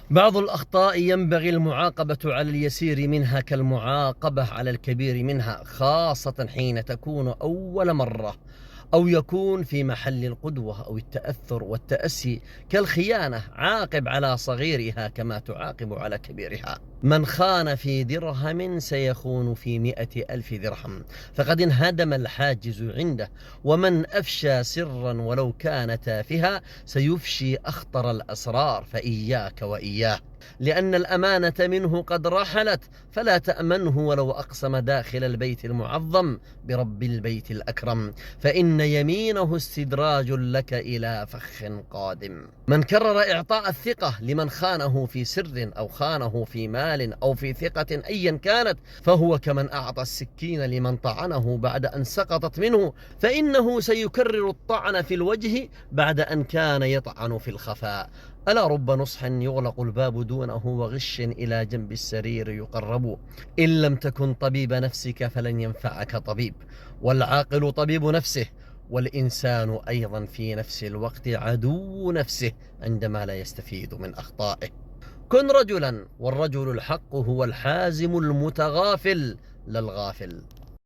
بعض الأخطاء ينبغي المعاقبة على اليسير منها كالمعاقبة على الكبير منها، خاصة حين تكون أول مرة، أو يكون في محل القدوة أو التأثر والتأسي، كالخيانة. عاقب على صغيرها كما تعاقب على كبيرها. من خان في درهم سيخون في 100,000 درهم، فقد انهدم الحاجز عنده. ومن أفشى سرا ولو كان تافها سيفشي أخطر الأسرار، فإياك وإياه، لأن الأمانة منه قد رحلت، فلا تأمنه ولو أقسم داخل البيت المعظم برب البيت الأكرم، فإن يمينه استدراج لك إلى فخ قادم. من كرر إعطاء الثقة لمن خانه في سر أو خانه في مال أو في ثقة أيا كانت، فهو كمن أعطى السكين لمن طعنه بعد أن سقطت منه، فإنه سيكرر الطعن في الوجه بعد أن كان يطعن في الخفاء. ألا رب نصح يغلق الباب دونه وغش إلى جنب السرير يقرب. إن لم تكن طبيب نفسك فلن ينفعك طبيب، والعاقل طبيب نفسه، والإنسان أيضا في نفس الوقت عدو نفسه عندما لا يستفيد من أخطائه. كن رجلا، والرجل الحق هو الحازم المتغافل لا الغافل.